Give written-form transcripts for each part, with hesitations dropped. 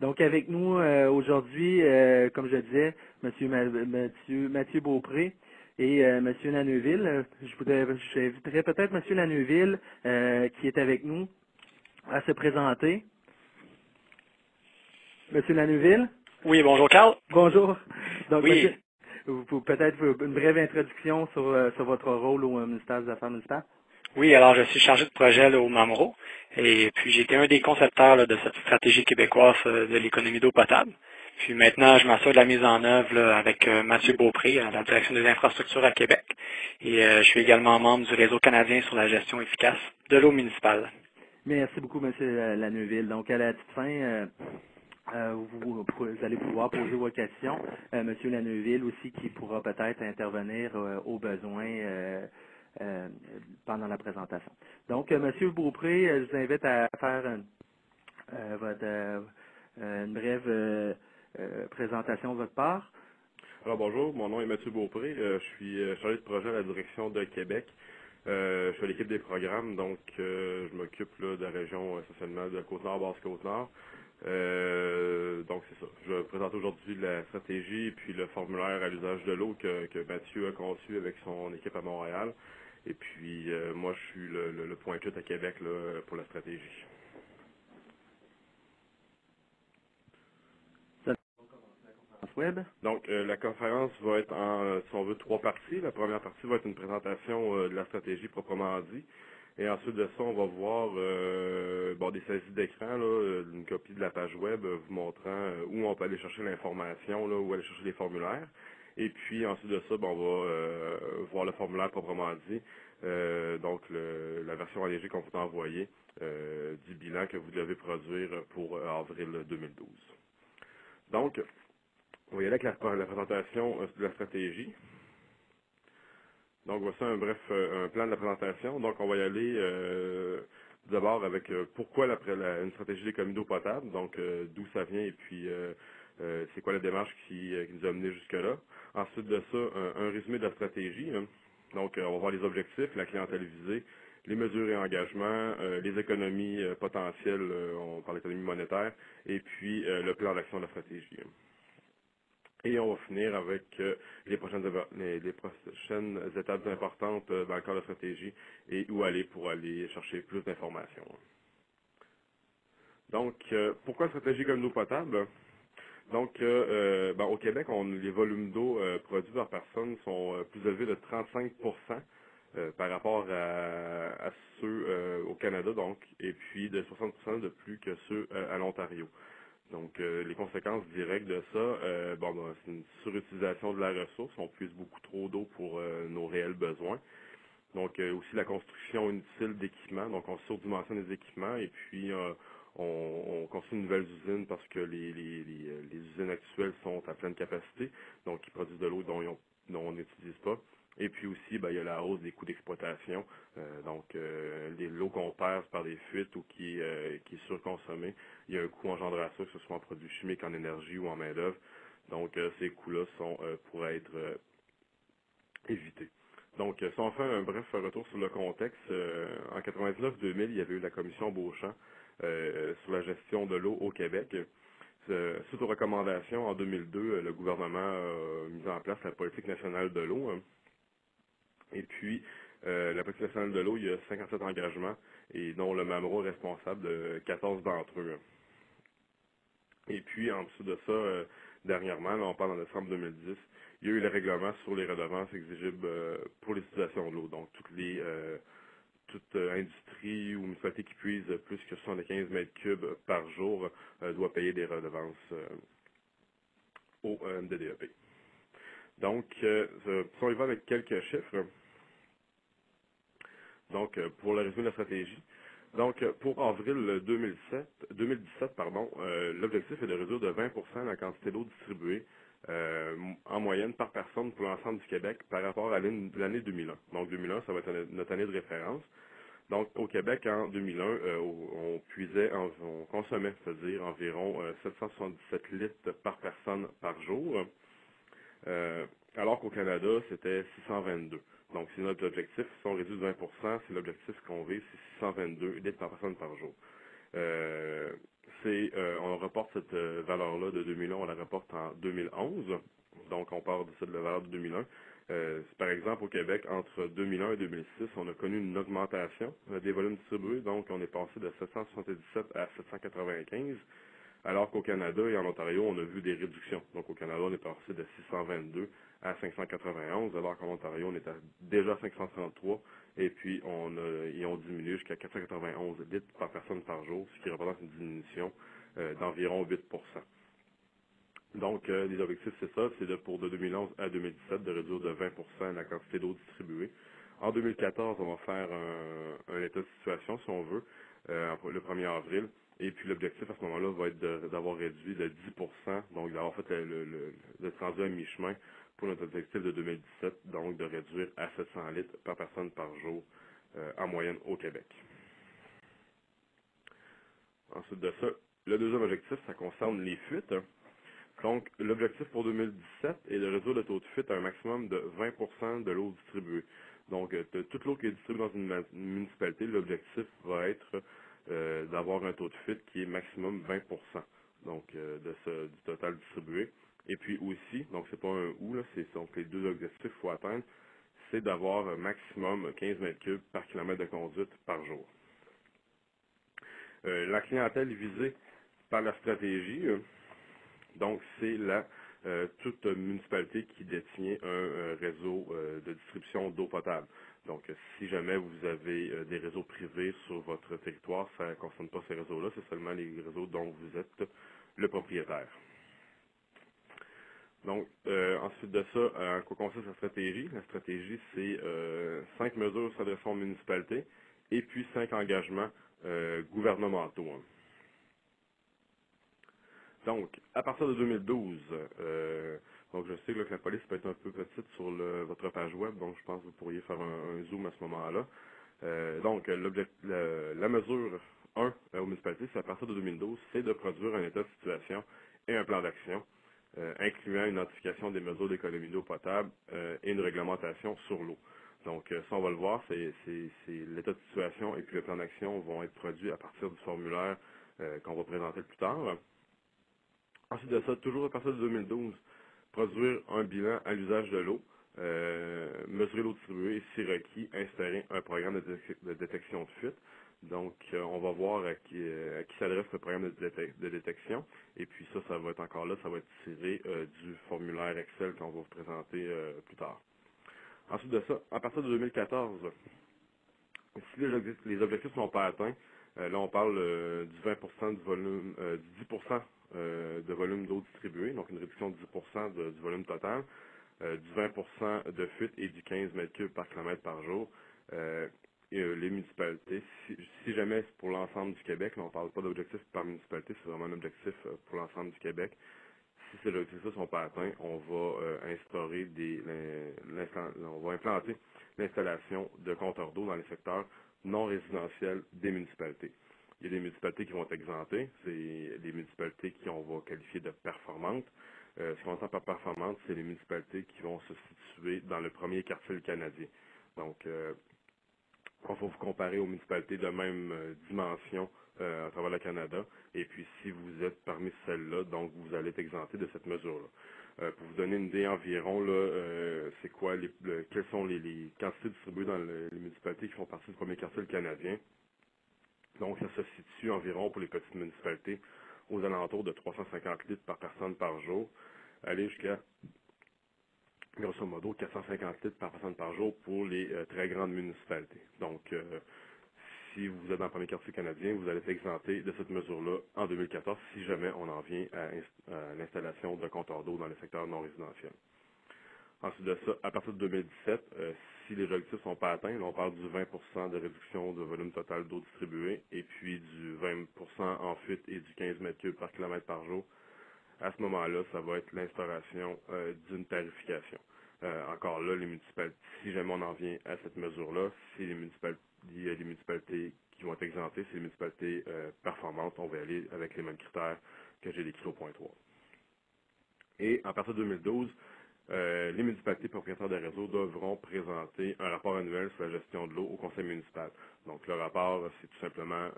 Donc avec nous aujourd'hui, comme je disais, Mathieu Beaupré et Monsieur Laneuville. J'inviterai peut-être Monsieur Laneuville qui est avec nous à se présenter. Monsieur Laneuville, Oui, bonjour Carl. bonjour. Donc Oui, Monsieur, vous pouvez peut-être une brève introduction sur votre rôle au ministère des Affaires municipales. oui, alors je suis chargé de projet là, au Mamro et puis j'ai été un des concepteurs là, de cette stratégie québécoise de l'économie d'eau potable. Puis maintenant, je m'assure de la mise en œuvre là, avec Mathieu Beaupré à la direction des infrastructures à Québec. Et je suis également membre du réseau canadien sur la gestion efficace de l'eau municipale. Merci beaucoup, Monsieur Laneuville. Donc, à la toute fin, vous allez pouvoir poser vos questions. Monsieur Laneuville aussi qui pourra peut-être intervenir au besoin pendant la présentation. Donc, Monsieur Beaupré, je vous invite à faire une brève présentation de votre part. Alors bonjour, mon nom est Mathieu Beaupré, je suis chargé de projet à la direction de Québec. Je suis à l'équipe des programmes, donc je m'occupe là, de la région essentiellement de Côte-Nord, Basse-Côte-Nord. Donc c'est ça. Je vais présenter aujourd'hui la stratégie et puis le formulaire à l'usage de l'eau que Mathieu a conçu avec son équipe à Montréal. Et puis moi je suis le point chute à Québec là, pour la stratégie. Web. Donc, la conférence va être en, si on veut, trois parties. La première partie va être une présentation de la stratégie proprement dit. Et ensuite de ça, on va voir des saisies d'écran, là, une copie de la page web vous montrant où on peut aller chercher l'information, là, où aller chercher les formulaires. Et puis ensuite de ça, on va voir le formulaire proprement dit. Donc, la version allégée qu'on vous a envoyée du bilan que vous devez produire pour avril 2012. Donc, on va y aller avec la présentation de la stratégie. Donc, voici un bref un plan de la présentation. Donc, on va y aller d'abord avec pourquoi une stratégie d'économie d'eau potable, donc d'où ça vient et puis c'est quoi la démarche qui nous a menés jusque-là. Ensuite de ça, un résumé de la stratégie. Hein. Donc, on va voir les objectifs, la clientèle visée, les mesures et engagements, les économies potentielles, on parle d'économie monétaire, et puis le plan d'action de la stratégie. Et on va finir avec les prochaines étapes importantes dans le cadre de la stratégie et où aller pour aller chercher plus d'informations. Donc, pourquoi stratégie comme l'eau potable? Donc, au Québec, les volumes d'eau produits par personne sont plus élevés de 35% par rapport à ceux au Canada, donc, et puis de 60% de plus que ceux à l'Ontario. Donc, les conséquences directes de ça, c'est une surutilisation de la ressource. On puise beaucoup trop d'eau pour nos réels besoins. Donc, aussi la construction inutile d'équipements. Donc, on surdimensionne les équipements et puis on construit une nouvelle usine parce que les usines actuelles sont à pleine capacité. Donc, ils produisent de l'eau dont on n'utilise pas. Et puis aussi, il y a la hausse des coûts d'exploitation. L'eau qu'on perd par des fuites ou qui est surconsommée, il y a un coût engendré à ça, que ce soit en produits chimiques, en énergie ou en main-d'œuvre. Donc, ces coûts-là pourraient être évités. Donc, si on fait un bref retour sur le contexte, en 99-2000, il y avait eu la commission Beauchamp sur la gestion de l'eau au Québec. Suite aux recommandations, en 2002, le gouvernement a mis en place la politique nationale de l'eau. Hein. Et puis, la politique nationale de l'eau, il y a 57 engagements, et dont le Mamro est responsable de 14 d'entre eux. Et puis, en dessous de ça, dernièrement, là, on parle en décembre 2010, il y a eu le règlement sur les redevances exigibles pour l'utilisation de l'eau. Donc, toute industrie ou municipalité qui puise plus que 75 mètres cubes par jour doit payer des redevances au MDDEP. Donc, si on y va avec quelques chiffres, donc, pour le résumé de la stratégie, donc, pour avril 2017, l'objectif est de réduire de 20% la quantité d'eau distribuée en moyenne par personne pour l'ensemble du Québec par rapport à l'année 2001. Donc, 2001, ça va être notre année de référence. Donc, au Québec, en 2001, on consommait, c'est-à-dire environ 777 litres par personne par jour, alors qu'au Canada, c'était 622. Donc, c'est notre objectif. Si on réduit de 20%, c'est l'objectif qu'on vise, c'est 622 litres par personne par jour. on reporte cette valeur-là de 2001, on la reporte en 2011. Donc, on part de cette valeur de 2001. Par exemple, au Québec, entre 2001 et 2006, on a connu une augmentation des volumes distribués. Donc, on est passé de 777 à 795, alors qu'au Canada et en Ontario, on a vu des réductions. Donc, au Canada, on est passé de 622 à 591, alors qu'en Ontario, on était déjà à 533, et puis ils ont diminué jusqu'à 491 litres par personne par jour, ce qui représente une diminution d'environ 8%. Donc, les objectifs, c'est ça, c'est pour de 2011 à 2017 de réduire de 20% la quantité d'eau distribuée. En 2014, on va faire un état de situation, si on veut, le 1er avril. Et puis, l'objectif à ce moment-là va être d'avoir réduit de 10%, donc d'avoir fait le transit à mi-chemin pour notre objectif de 2017, donc de réduire à 700 litres par personne par jour en moyenne au Québec. Ensuite de ça, le deuxième objectif, ça concerne les fuites. Donc, l'objectif pour 2017 est de réduire le taux de fuite à un maximum de 20% de l'eau distribuée. Donc, de toute l'eau qui est distribuée dans une municipalité, l'objectif va être d'avoir un taux de fuite qui est maximum 20%, donc du total distribué. Et puis aussi, donc c'est pas un ou, là, c'est donc les deux objectifs qu'il faut atteindre, c'est d'avoir un maximum 15 mètres cubes par kilomètre de conduite par jour. La clientèle visée par la stratégie, donc c'est toute municipalité qui détient un réseau de distribution d'eau potable. Donc si jamais vous avez des réseaux privés sur votre territoire, ça ne concerne pas ces réseaux-là, c'est seulement les réseaux dont vous êtes le propriétaire. Donc, ensuite de ça, en quoi consiste la stratégie? La stratégie, c'est 5 mesures s'adressant aux municipalités et puis 5 engagements gouvernementaux. Donc, à partir de 2012, donc je sais là, que la police peut être un peu petite sur votre page web, donc je pense que vous pourriez faire un zoom à ce moment-là. Donc, la mesure 1 aux municipalités, c'est à partir de 2012, c'est de produire un état de situation et un plan d'action, incluant une identification des mesures d'économie d'eau potable et une réglementation sur l'eau. Donc, ça, on va le voir, c'est l'état de situation et puis le plan d'action vont être produits à partir du formulaire qu'on va présenter plus tard. Ensuite de ça, toujours à partir de 2012, produire un bilan à l'usage de l'eau, mesurer l'eau distribuée et, si requis, instaurer un programme de détection de fuite. Donc, on va voir à qui s'adresse le programme de détection. Et puis ça va être encore là, ça va être tiré du formulaire Excel qu'on va vous présenter plus tard. Ensuite de ça, à partir de 2014, si les objectifs ne sont pas atteints, là on parle du 20% du volume, du 10% de volume d'eau distribuée, donc une réduction de 10% du volume total, du 20% de fuite et du 15 mètres cubes par kilomètre par jour. Les municipalités, si jamais c'est pour l'ensemble du Québec, là, on ne parle pas d'objectif par municipalité, c'est vraiment un objectif pour l'ensemble du Québec. Si ces objectifs ne sont pas atteints, on va on va implanter l'installation de compteurs d'eau dans les secteurs non résidentiels des municipalités. Il y a des municipalités qui vont être exemptées, c'est des municipalités qu'on va qualifier de performantes. Ce qu'on entend par performante, c'est les municipalités qui vont se situer dans le premier quartile canadien. Donc, on va vous comparer aux municipalités de même dimension à travers le Canada. Et puis, si vous êtes parmi celles-là, donc vous allez être exempté de cette mesure-là. Pour vous donner une idée environ, c'est quoi, quelles sont les quantités distribuées dans les municipalités qui font partie du premier quartile canadien. Donc, ça se situe environ pour les petites municipalités aux alentours de 350 litres par personne par jour, aller jusqu'à grosso modo 450 litres par personne par jour pour les très grandes municipalités. Donc, si vous êtes dans le premier quartier canadien, vous allez être exempté de cette mesure-là en 2014 si jamais on en vient à l'installation de compteurs d'eau dans les secteurs non résidentiels. Ensuite de ça, à partir de 2017, si les objectifs ne sont pas atteints, là, on parle du 20% de réduction de volume total d'eau distribuée et puis du 20% en fuite et du 15 mètres cubes par kilomètre par jour. À ce moment-là, ça va être l'instauration d'une tarification. Encore là, les municipalités, si jamais on en vient à cette mesure-là, si il y a des municipalités qui vont être exemptées, c'est les municipalités performantes, on va aller avec les mêmes critères que j'ai décrits au point 3. Et à partir de 2012, les municipalités propriétaires de réseau devront présenter un rapport annuel sur la gestion de l'eau au conseil municipal. Donc le rapport, c'est tout simplement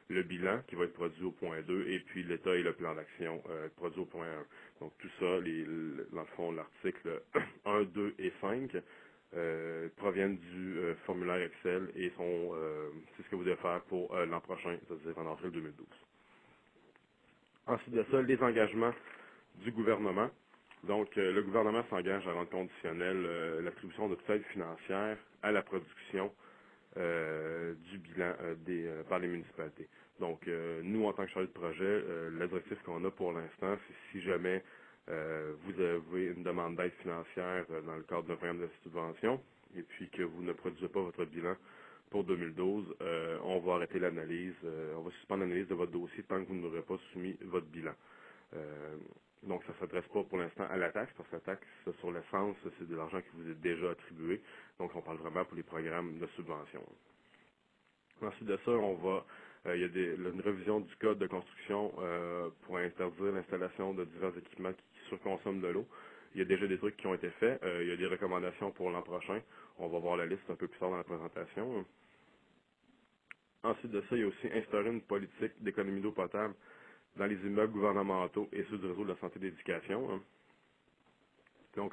le bilan qui va être produit au point 2 et puis l'état et le plan d'action produit au point 1. Donc tout ça, dans le fond, l'article 1, 2 et 5 proviennent du formulaire Excel et c'est ce que vous devez faire pour l'an prochain, c'est-à-dire en avril 2012. Ensuite de ça, les engagements du gouvernement. Donc, le gouvernement s'engage à rendre conditionnelle l'attribution de toute aide financière à la production du bilan par les municipalités. Donc, nous, en tant que chargé de projet, l'objectif qu'on a pour l'instant, c'est si jamais vous avez une demande d'aide financière dans le cadre d'un programme de subvention et puis que vous ne produisez pas votre bilan pour 2012, on va arrêter l'analyse, on va suspendre l'analyse de votre dossier tant que vous n'aurez pas soumis votre bilan. Donc, ça ne s'adresse pas pour l'instant à la taxe, parce que la taxe sur l'essence, c'est de l'argent qui vous est déjà attribué. Donc, on parle vraiment pour les programmes de subvention. Ensuite de ça, il y a une révision du code de construction pour interdire l'installation de divers équipements qui surconsomment de l'eau. Il y a déjà des trucs qui ont été faits. Il y a des recommandations pour l'an prochain. On va voir la liste un peu plus tard dans la présentation. Ensuite de ça, il y a aussi instauré une politique d'économie d'eau potable dans les immeubles gouvernementaux et ceux du réseau de la santé et de l'éducation. Donc,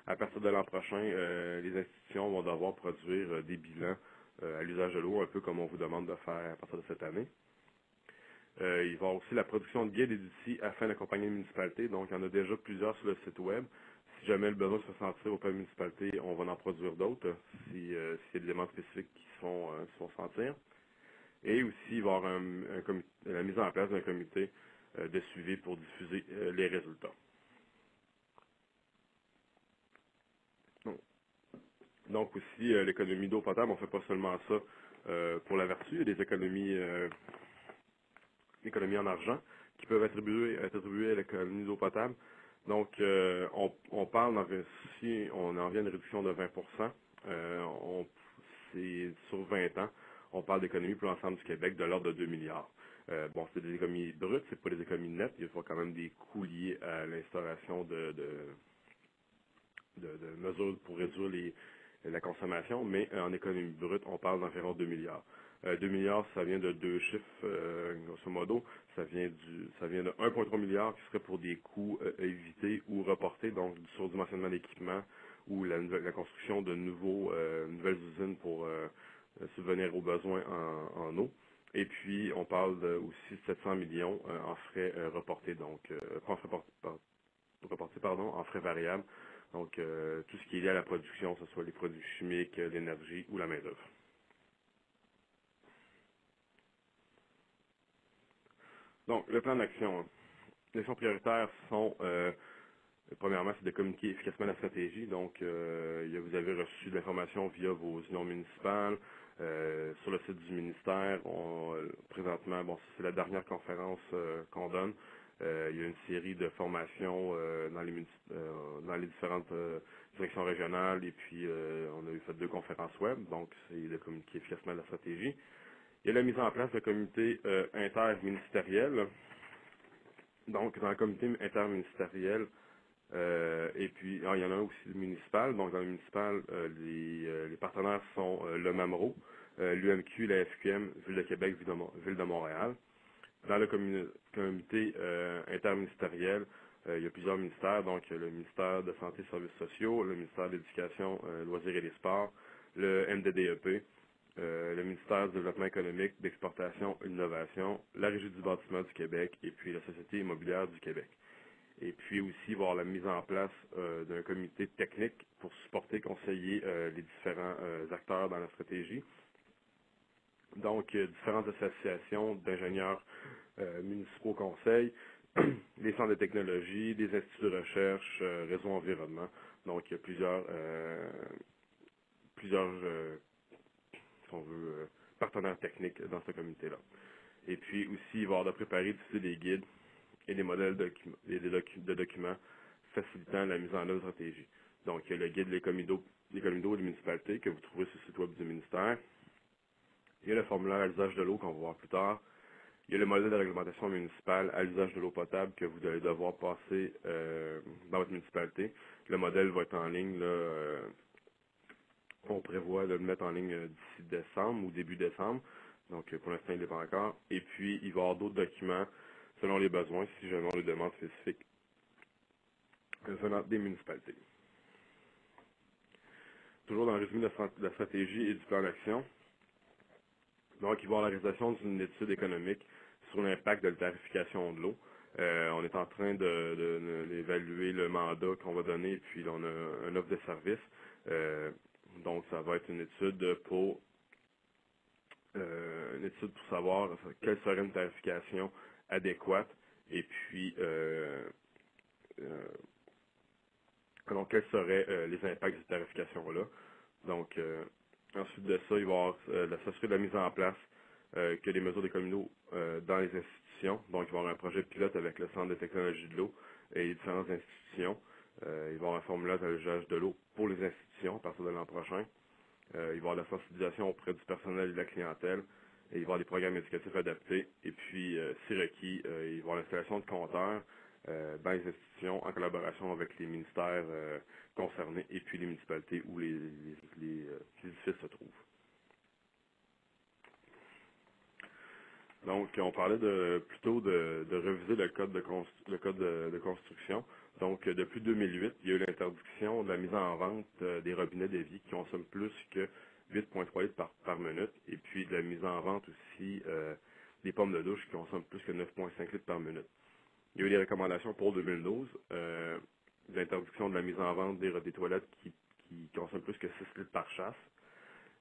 à partir de l'an prochain, les institutions vont devoir produire des bilans à l'usage de l'eau, un peu comme on vous demande de faire à partir de cette année. Il va y avoir aussi la production de guides et d'outils afin d'accompagner les municipalités. Donc, il y en a déjà plusieurs sur le site web. Si jamais le besoin se fait sentir auprès des municipalités, on va en produire d'autres s'il y a des éléments spécifiques qui se font sentir. Et aussi, il va y avoir la mise en place d'un comité de suivi pour diffuser les résultats. Donc aussi, l'économie d'eau potable, on ne fait pas seulement ça pour la vertu. Il y a des économies en argent qui peuvent être attribuées à l'économie d'eau potable. Donc, on parle, si on en vient à une réduction de 20%, c'est sur 20 ans, on parle d'économie pour l'ensemble du Québec de l'ordre de 2 milliards. C'est des économies brutes, c'est pas des économies nettes. Il faut quand même des coûts liés à l'instauration de mesures pour réduire la consommation, mais en économie brute, on parle d'environ 2 milliards. 2 milliards, ça vient de deux chiffres, grosso modo. Ça vient de 1,3 milliard qui serait pour des coûts évités ou reportés, donc du surdimensionnement d'équipements ou la construction de nouvelles usines pour subvenir aux besoins en eau. Et puis, on parle aussi de 700 millions en frais reportés, donc pas en frais reportés, en frais variables. Donc, tout ce qui est lié à la production, que ce soit les produits chimiques, l'énergie ou la main-d'œuvre. Donc, le plan d'action. Les actions prioritaires sont, premièrement, c'est de communiquer efficacement la stratégie. Donc, vous avez reçu de l'information via vos unions municipales, sur le site du ministère. Présentement, c'est la dernière conférence qu'on donne. Il y a une série de formations dans les différentes directions régionales et puis on a fait 2 conférences web, donc c'est de communiquer efficacement la stratégie. Il y a la mise en place d'un comité interministériel. Donc, dans le comité interministériel, et puis il y en a un aussi municipal. Donc, dans le municipal, les partenaires sont le MAMRO, l'UMQ, la FQM, Ville de Québec, Ville de Montréal. Dans le comité interministériel, il y a plusieurs ministères, donc le ministère de Santé et Services sociaux, le ministère de l'Éducation, Loisirs et des Sports, le MDDEP, le ministère du Développement économique, d'Exportation et d'Innovation, la Régie du bâtiment du Québec et puis la Société immobilière du Québec. Et puis aussi, il va y avoir la mise en place d'un comité technique pour supporter, conseiller les différents acteurs dans la stratégie. Donc, différentes associations d'ingénieurs municipaux conseils, les centres de technologie, des instituts de recherche, réseau environnement. Donc, il y a plusieurs si on veut, partenaires techniques dans ce comité-là. Et puis aussi, il va y avoir de préparer des guides et des modèles de documents facilitant la mise en œuvre de stratégie. Donc, il y a le guide de l'économie d'eau et des municipalités que vous trouverez sur le site web du ministère. Il y a le formulaire à l'usage de l'eau qu'on va voir plus tard. Il y a le modèle de réglementation municipale à l'usage de l'eau potable que vous allez devoir passer dans votre municipalité. Le modèle va être en ligne. On prévoit de le mettre en ligne d'ici décembre ou début décembre. Donc, pour l'instant, il n'est pas encore. Et puis, il va y avoir d'autres documents selon les besoins, si jamais on les demandes spécifiques venant des municipalités. Toujours dans le résumé de la stratégie et du plan d'action. Donc, il va y avoir la réalisation d'une étude économique sur l'impact de la tarification de l'eau. On est en train d'évaluer le mandat qu'on va donner, puis on a une offre de service. Donc, ça va être une étude pour savoir quelle serait une tarification adéquate et puis donc quels seraient les impacts de cette tarification-là. Donc, ensuite de ça, il va y avoir s'assurer de la mise en place que les mesures des communaux dans les institutions. Donc, il va y avoir un projet pilote avec le Centre de technologie de l'eau et les différentes institutions. Il va y avoir un formulaire de l'usage de l'eau pour les institutions à partir de l'an prochain. Il va y avoir de la sensibilisation auprès du personnel et de la clientèle. Et il va y avoir des programmes éducatifs adaptés. Et puis, si requis, il va y avoir l'installation de compteurs dans les institutions en collaboration avec les ministères concernés et puis les municipalités où les édifices se trouvent. Donc, on parlait plutôt de réviser le code de construction. Donc, depuis 2008, il y a eu l'interdiction de la mise en vente des robinets d'évier qui consomment plus que 8,3 litres par minute. Et puis, de la mise en vente aussi des pommes de douche qui consomment plus que 9,5 litres par minute. Il y a eu des recommandations pour 2012, l'interdiction de la mise en vente des toilettes qui consomment plus que 6 litres par chasse,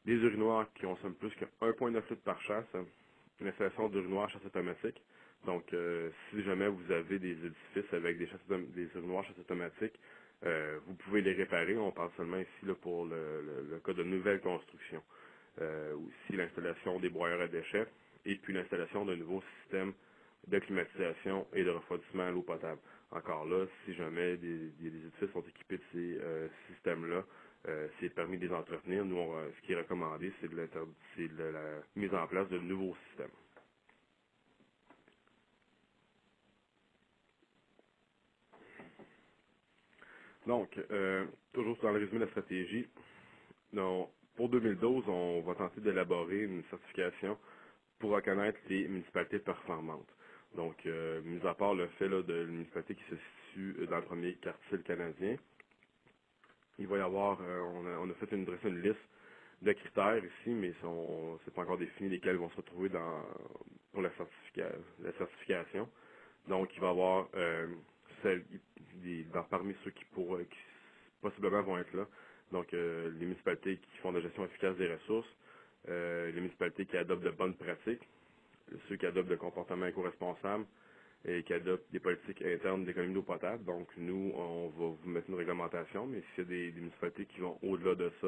des urinoirs qui consomment plus que 1,9 litres par chasse, une installation d'urinoir chasse automatique. Donc, si jamais vous avez des édifices avec des urinoirs chasse automatique, vous pouvez les réparer. On parle seulement ici là, pour le cas de nouvelles constructions. Aussi l'installation des broyeurs à déchets et puis l'installation d'un nouveau système de climatisation et de refroidissement à l'eau potable. Encore là, si jamais des édifices sont équipés de ces systèmes-là, c'est permis de les entretenir. Nous, ce qui est recommandé, c'est de la mise en place de nouveaux systèmes. Donc, toujours dans le résumé de la stratégie, donc, pour 2012, on va tenter d'élaborer une certification pour reconnaître les municipalités performantes. Donc, mis à part le fait là, de la municipalité qui se situe dans le premier quartile canadien, il va y avoir, on a fait dressé une liste de critères ici, mais c'est pas encore défini lesquels vont se retrouver pour la certification. Donc, il va y avoir parmi ceux qui possiblement vont être là. Donc, les municipalités qui font de la gestion efficace des ressources, les municipalités qui adoptent de bonnes pratiques, ceux qui adoptent de comportements éco-responsables et qui adoptent des politiques internes d'économie d'eau potable. Donc, nous, on va vous mettre une réglementation, mais s'il y a des municipalités qui vont au-delà de ça,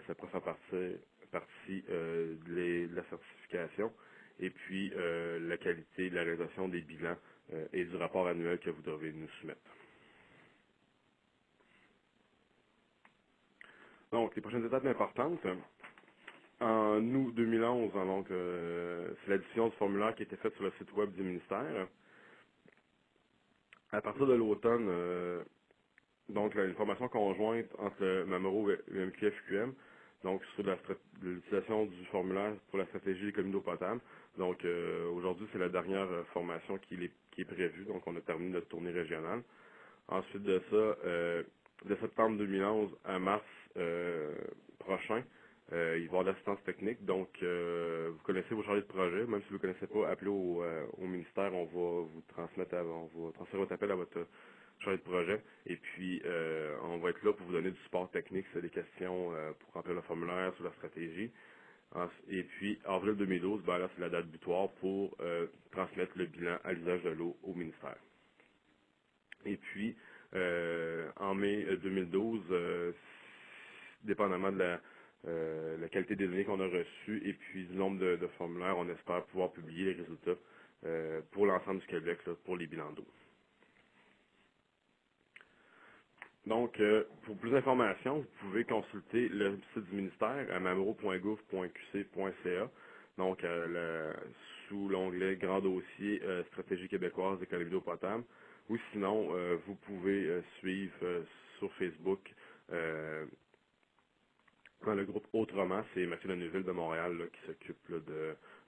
ça pourrait faire partie de la certification et puis la qualité de la réalisation des bilans et du rapport annuel que vous devez nous soumettre. Donc, les prochaines étapes importantes. En août 2011, donc, c'est la diffusion du formulaire qui a été faite sur le site web du ministère. À partir de l'automne, donc, une formation conjointe entre le Mamoro et le MQFQM, donc sur l'utilisation du formulaire pour la stratégie d'économie d'eau potable. Donc, aujourd'hui, c'est la dernière formation qui est prévue, donc on a terminé notre tournée régionale. Ensuite de ça, de septembre 2011 à mars prochain, il va y avoir l'assistance technique. Donc, vous connaissez vos chargés de projet. Même si vous ne connaissez pas, appelez au ministère. On va vous transmettre, on va transférer votre appel à votre chargé de projet. Et puis, on va être là pour vous donner du support technique si vous avez des questions pour remplir le formulaire sur la stratégie. Et puis, avril 2012, ben là, c'est la date butoir pour transmettre le bilan à l'usage de l'eau au ministère. Et puis, en mai 2012, dépendamment de la qualité des données qu'on a reçues et puis du nombre de formulaires, on espère pouvoir publier les résultats pour l'ensemble du Québec là, pour les bilans d'eau. Donc, pour plus d'informations, vous pouvez consulter le site du ministère à mamro.gouv.qc.ca. Donc, sous l'onglet Grand dossier Stratégie québécoise d'économie d'eau potable. Ou sinon, vous pouvez suivre sur Facebook dans le groupe Autrement, c'est Mathieu Laneuville de Montréal là, qui s'occupe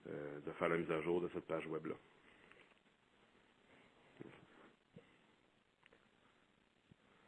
de faire la mise à jour de cette page web-là.